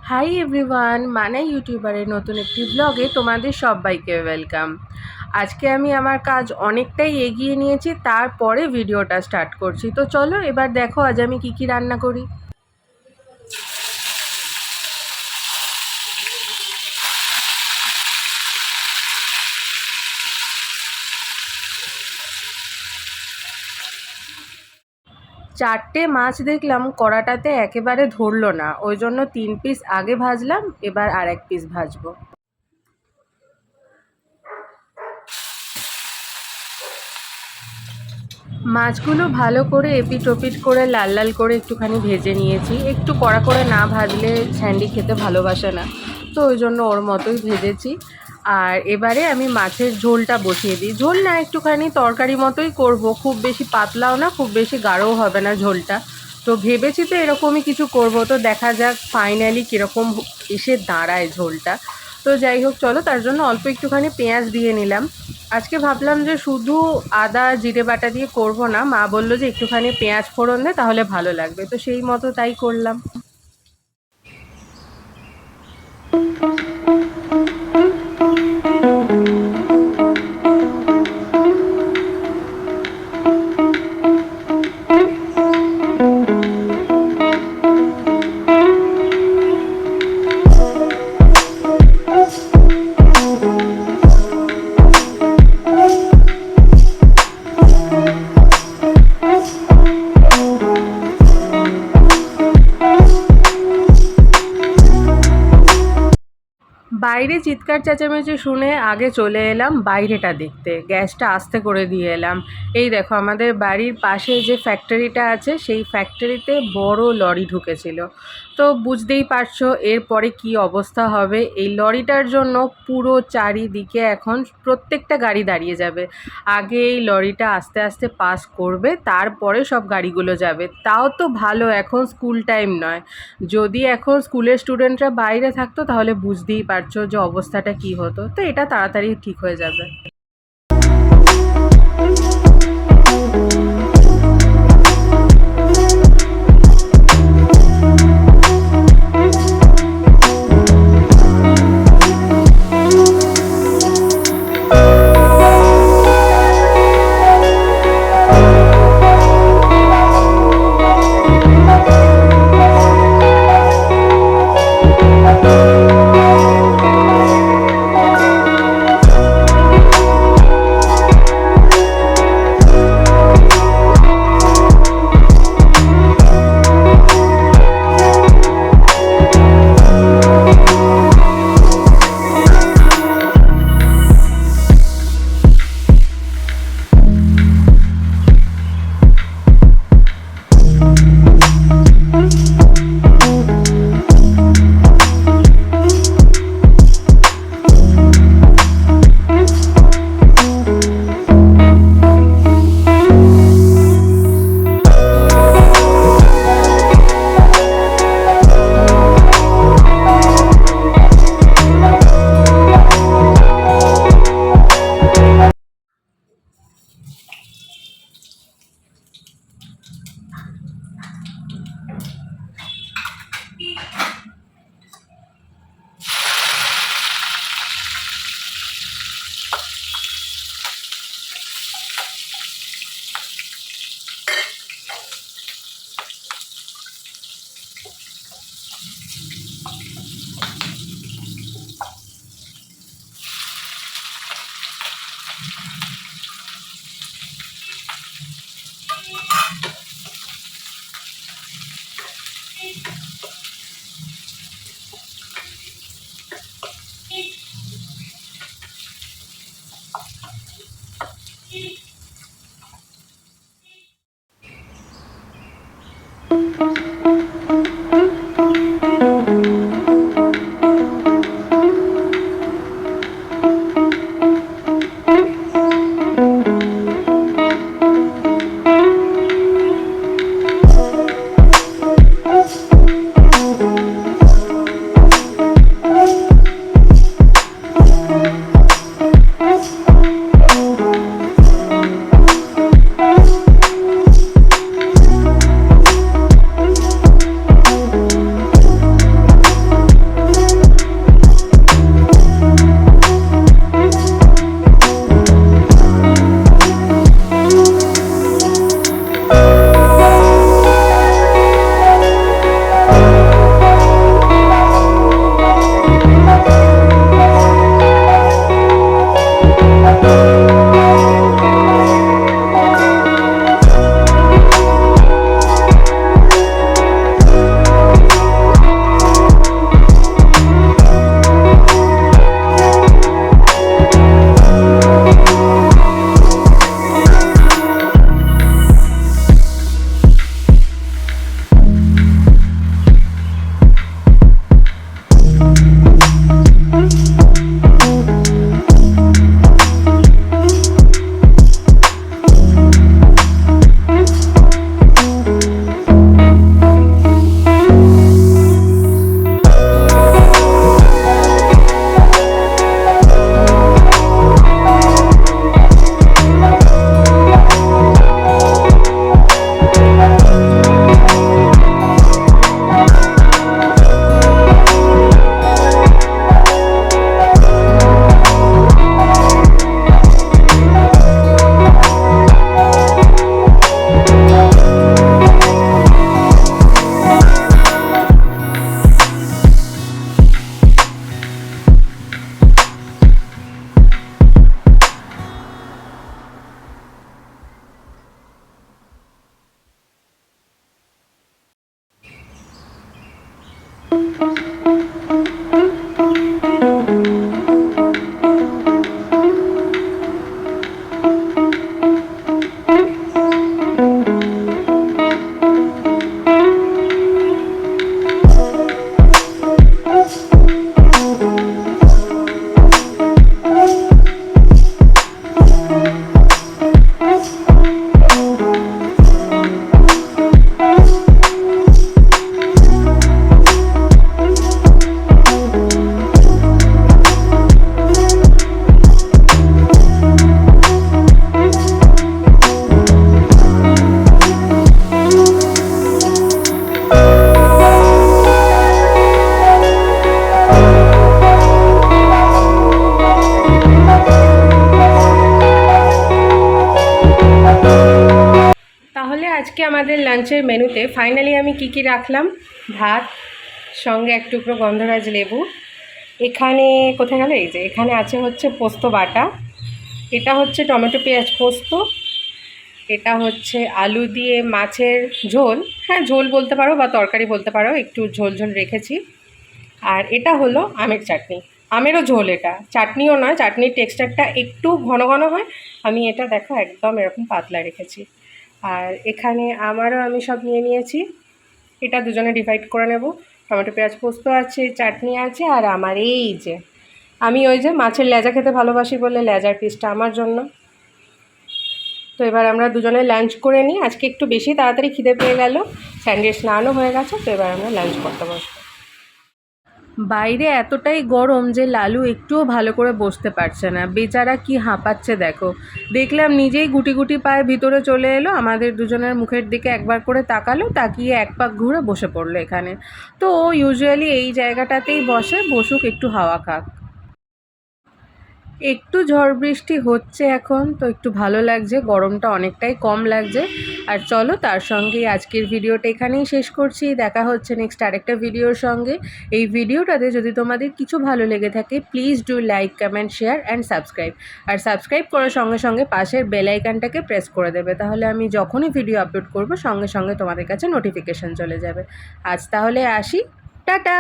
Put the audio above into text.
Hi everyone, মানে ইউটিউবারের নতুন একটি ব্লগে তোমাদের সবাইকে ওয়েলকাম। আজকে আমি আমার কাজ অনেকটাই এগিয়ে নিয়েছি, তারপরে ভিডিওটা স্টার্ট করছি। তো চলো এবার দেখো আজ আমি কি কি রান্না করি। চারটে মাছ দেখলাম কড়াটাতে একেবারে ধরলো না, ওই জন্য 3 পিস আগে ভাজলাম, এবার আর 1 পিস ভাজবো। মাছগুলো ভালো করে এপিট ওপিট করে লাল লাল করে একটুখানি ভেজে নিয়েছি। একটু কড়া করে না ভাজলে স্যান্ডি খেতে ভালোবাসে না, তো ওই জন্য ওর মতোই ভেজেছি। আর এবারে আমি মাছের ঝোলটা বসিয়ে দিই। ঝোল না, একটুখানি তরকারি মতোই করব, খুব বেশি পাতলাও না, খুব বেশি গাঢ়ও হবে না ঝোলটা। তো ভেবেছি তো এরকমই কিছু করব, তো দেখা যাক ফাইনালি কীরকম এসে দাঁড়ায় ঝোলটা। তো যাই হোক, চলো তার জন্য অল্প একটুখানি পেঁয়াজ দিয়ে নিলাম। আজকে ভাবলাম যে শুধু আদা জিরে বাটা দিয়ে করব না, মা বললো যে একটুখানি পেঁয়াজ ফোড়ন দে তাহলে ভালো লাগবে, তো সেই মতো তাই করলাম। বাইরে চিৎকার চেঁচামেচি শুনে আগে চলে এলাম বাইরেটা দেখতে, গ্যাসটা আস্তে করে দিয়ে এলাম। এই দেখো, আমাদের বাড়ির পাশে যে ফ্যাক্টরিটা আছে সেই ফ্যাক্টরিতে বড় লরি ঢুকেছিল। তো বুঝতেই পারছো এরপরে কি অবস্থা হবে। এই লরিটার জন্য পুরো চারিদিকে এখন প্রত্যেকটা গাড়ি দাঁড়িয়ে যাবে। আগে এই লরিটা আস্তে আস্তে পাস করবে, তারপরে সব গাড়িগুলো যাবে। তাও তো ভালো, এখন স্কুল টাইম নয়। যদি এখন স্কুলের স্টুডেন্টরা বাইরে থাকতো তাহলে বুঝতেই পারছো যে অবস্থাটা কি হতো। তো এটা তাড়াতাড়ি ঠিক হয়ে যাবে। আমাদের লাঞ্চের মেনুতে ফাইনালি আমি কি রাখলাম, ভাত, সঙ্গে এক টুকরো গন্ধরাজ লেবু, এখানে কোথায় গেল, এই যে এখানে আছে হচ্ছে পোস্ত বাটা, এটা হচ্ছে টমেটো পেঁয়াজ পোস্ত, এটা হচ্ছে আলু দিয়ে মাছের ঝোল, হ্যাঁ ঝোল বলতে পারো বা তরকারি বলতে পারো, একটু ঝোল ঝোল রেখেছি। আর এটা হলো আমের চাটনি, আমেরও ঝোল, এটা চাটনিও নয়, চাটনির টেক্সচারটা একটু ঘন ঘন হয়, আমি এটা দেখো একদম এরকম পাতলা রেখেছি। আর এখানে আমারও আমি সব নিয়ে নিয়েছি, এটা দুজনে ডিভাইড করে নেব। টমেটো পেঁয়াজ পোস্ত আছে, চাটনি আছে, আর আমার এই যে আমি ওই যে মাছের লেজা খেতে ভালোবাসি বলে লেজার পিসটা আমার জন্য। তো এবার আমরা দুজনে লাঞ্চ করে নিই, আজকে একটু বেশি তাড়াতাড়ি খিদে পেয়ে গেল, স্যান্ডের স্নানও হয়ে গেছে, তো এবার আমরা লাঞ্চ করতে বসবো। বাইরে এতটাই গরম যে লালু একটুও ভালো করে বসতে পারছে না, বেচারা কি হাঁপাচ্ছে দেখো। দেখলাম নিজেই গুটি গুটি পায়ে ভিতরে চলে এলো, আমাদের দুজনের মুখের দিকে একবার করে তাকালো, তাকিয়ে এক পাক ঘুরে বসে পড়লো এখানে। তো ও ইউজুয়ালি এই জায়গাটাতেই বসে, বসুক একটু হাওয়া খাক। একটু ঝড় বৃষ্টি হচ্ছে এখন, তো একটু ভালো লাগছে, গরমটা অনেকটাই কম লাগছে। আর চলো তার সঙ্গেই আজকের ভিডিওটা এখানেই শেষ করছি, দেখা হচ্ছে নেক্সট আরেকটা ভিডিওর সঙ্গে। এই ভিডিওটাতে যদি তোমাদের কিছু ভালো লেগে থাকে please do like, comment, share and subscribe. আর সাবস্ক্রাইব করার সঙ্গে সঙ্গে পাশের বেল আইকনটাকে প্রেস করে দেবে, তাহলে আমি যখনই ভিডিও আপলোড করব সঙ্গে সঙ্গে তোমাদের কাছে নোটিফিকেশান চলে যাবে। আজ তাহলে আসি, টাটা।